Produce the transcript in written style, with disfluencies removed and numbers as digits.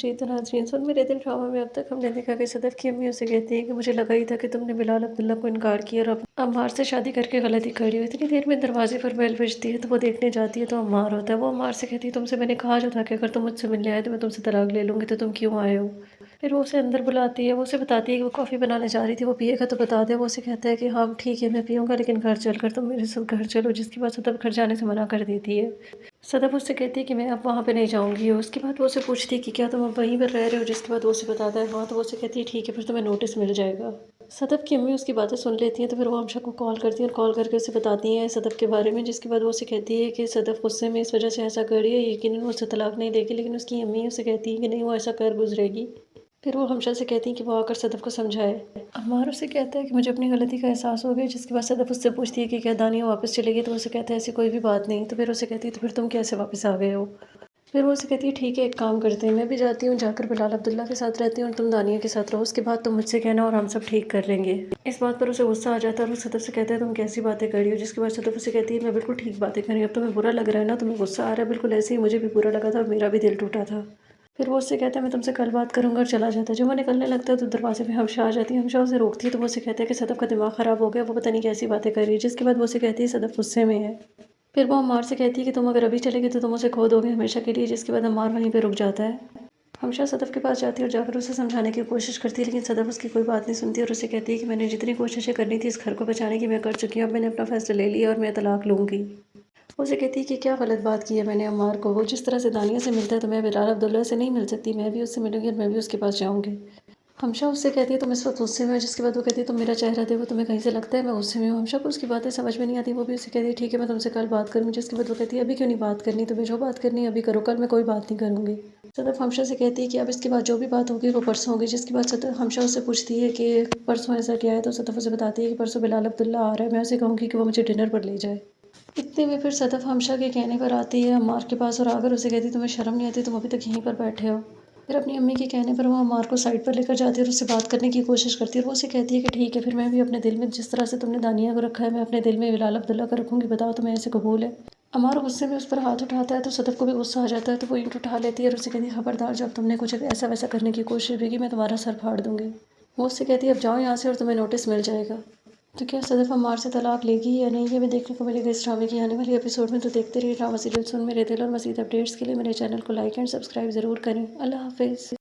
جی تو ناظرین، سن میرے دل ڈرامہ میں اب تک ہم نے دیکھا کہ صدف کی امی اسے کہتی ہیں کہ مجھے لگا ہی تھا کہ تم نے بلال عبداللہ کو انکار کیا اور اب عمار سے شادی کر کے غلطی کری ہو۔ اتنی دیر میں دروازے پر بیل بجتی ہے تو وہ دیکھنے جاتی ہے تو عمار ہوتا ہے۔ وہ عمار سے کہتی ہے تم سے میں نے کہا جو تھا کہ اگر تم مجھ سے ملنے آئے تو میں تم سے طلاق لے لوں گی، تو تم کیوں آئے ہو؟ پھر وہ اسے اندر بلاتی ہے، وہ اسے بتاتی ہے کہ وہ کافی بنانے جا رہی تھی، وہ پیے گا تو بتا دے۔ وہ اسے کہتا ہے کہ ہاں ٹھیک ہے میں پیوں گا، لیکن گھر چل کر تم میرے ساتھ گھر چلو، جس کے بعد صدف گھر جانے سے منع کر دیتی ہے۔ صدف اس سے کہتی ہے کہ میں اب وہاں پہ نہیں جاؤں گی، اور اس کے بعد وہ اسے پوچھتی ہے کہ کیا تم اب وہیں پر رہ رہے ہو، جس کے بعد وہ اسے بتاتا ہے ہاں، تو وہ اسے کہتی ہے ٹھیک ہے پھر تمہیں نوٹس مل جائے گا۔ صدف کی امی اس کی باتیں سن لیتی ہیں تو پھر وہ ہمشہ کو کال کرتی ہیں اور کال کر کے اسے بتاتی ہیں صدف کے بارے میں، جس کے بعد وہ اسے کہتی ہے کہ صدف غصے میں اس وجہ سے ایسا کر رہی ہے، یقیناً وہ اسے طلاق نہیں دے گی، لیکن اس کی امی اسے کہتی ہیں کہ نہیں وہ ایسا کر گزرے گی۔ پھر وہ ہمشہ سے کہتی ہیں کہ وہ آ کر صدف کو سمجھائے۔ عمار اسے کہتا ہے کہ مجھے اپنی غلطی کا احساس ہو گیا، جس کے بعد صدف اس سے پوچھتی ہے کہ کیا دانیہ واپس چلے گی، تو اسے کہتا ہے ایسی کوئی بھی بات نہیں۔ تو پھر اسے کہتی ہے تو پھر تم کیسے واپس آ گئے ہو؟ پھر وہ اسے کہتی ہے ٹھیک ہے ایک کام کرتے ہیں، میں بھی جاتی ہوں، جا کر بلال عبداللہ کے ساتھ رہتی ہوں اور تم دانیہ کے ساتھ رہو، اس کے بعد تم مجھ سے کہنا اور ہم سب ٹھیک کر لیں گے۔ اس بات پر اسے غصہ آ جاتا ہے اور وہ صدف سے کہتا ہے تم کیسی باتیں کر رہی ہو، جس کے بعد صدف اسے کہتی ہے میں بالکل ٹھیک باتیں کر رہی ہوں، اب تمہیں برا لگ رہا ہے نا، تمہیں غصہ آ رہا ہے، بالکل ایسے ہی مجھے بھی برا لگا تھا اور میرا بھی دل ٹوٹا تھا۔ پھر وہ اس سے کہتا ہے میں تم سے کل بات کروں گا اور چلا جاتا ہے۔ جب وہ نکلنے لگتا ہے تو دروازے پہ ہمشہ آ جاتی ہے، ہمشہ اسے روکتی ہے تو وہ اسے کہتا ہے کہ صدف کا دماغ خراب ہو گیا، وہ پتہ نہیں کیسی باتیں کر رہی ہے، جس کے بعد وہ اسے کہتی ہے صدف غصے میں ہے۔ پھر وہ عمار سے کہتی ہے کہ تم اگر ابھی چلے گے تو تم اسے کھو دو گے ہمیشہ کے لیے، جس کے بعد عمار وہیں پہ رک جاتا ہے۔ ہمشہ صدف کے پاس جاتی ہے اور جا کر اسے سمجھانے کی کوشش کرتی ہے، لیکن صدف اس کی کوئی بات نہیں سنتی اور اسے کہتی ہے کہ میں نے جتنی کوششیں کرنی تھی اس گھر کو بچانے کی میں کر چکی ہوں، اب میں نے اپنا فیصلہ لے لیا اور میں طلاق لوں گی۔ وہ اسے کہتی ہے کہ کیا غلط بات کی ہے میں نے عمار کو، وہ جس طرح سے دانیہ سے ملتا ہے تو میں بلال عبداللہ سے نہیں مل سکتی، میں بھی اس سے ملوں گی اور میں بھی اس کے پاس جاؤں گی۔ ہمشہ اس سے کہتی ہے تم اس وقت غصے میں ہو، جس کے بعد وہ کہتی ہے تم میرا چہرہ دیکھو تمہیں کہیں سے لگتا ہے میں غصے میں ہوں۔ ہمشہ کو اس کی باتیں سمجھ میں نہیں آتی، وہ بھی اسے کہتی ہے ٹھیک ہے میں تم سے کل بات کروں گی، جس کے بعد وہ کہتی ہے ابھی کیوں نہیں بات کرنی، تمہیں جو بات کرنی ہے ابھی کرو، کل میں کوئی بات نہیں کروں گی۔ صدف ہمشہ سے کہتی ہے کہ اب اس کے بعد جو بھی بات ہوگی وہ پرسوں ہوگی، جس کے بعد صدف ہمشہ اس سے پوچھتی ہے کہ پرسوں ایسا کیا ہے، تو صدف اسے بتاتی ہے کہ پرسوں بلال عبداللہ آ رہا ہے، میں اسے کہوں گی کہ وہ مجھے ڈنر پر لے جائے۔ اتنے میں پھر صدف ہمشہ کے کہنے پر آتی ہے عمار کے پاس اور آ کر اسے کہتی ہے تمہیں شرم نہیں آتی، تم ابھی تک یہیں پر بیٹھے ہو؟ پھر اپنی امی کے کہنے پر وہ عمار کو سائڈ پر لے کر جاتی ہے اور اس سے بات کرنے کی کوشش کرتی ہے، اور وہ اسے کہتی ہے کہ ٹھیک ہے پھر میں بھی اپنے دل میں جس طرح سے تم نے دانیہ کو رکھا ہے میں اپنے دل میں بلال عبداللہ کو رکھوں گی، بتاؤ تمہیں ایسے قبول ہے؟ عمار غصے میں اس پر ہاتھ اٹھاتا ہے تو صدف کو بھی غصہ آ جاتا ہے، تو وہ اینٹ اٹھا لیتی ہے اور اسے کہتی ہے خبردار جب تم نے کچھ ایسا ویسا کرنے کی کوشش بھی کی میں تمہارا سر پھاڑ دوں گی۔ وہ اس سے کہتی ہے اب جاؤ یہاں سے اور تمہیں نوٹس مل جائے گا۔ تو کیا صدف عمار سے طلاق لے گی یا نہیں، یہ بھی دیکھنے کو ملے گا اس ڈرامے کی آنے والی ایپیسوڈ میں، تو دیکھتے رہیے ڈرامہ سیریل سن میرے دل، اور مزید اپڈیٹس کے لیے میرے چینل کو لائک اینڈ سبسکرائب ضرور کریں۔ اللہ حافظ۔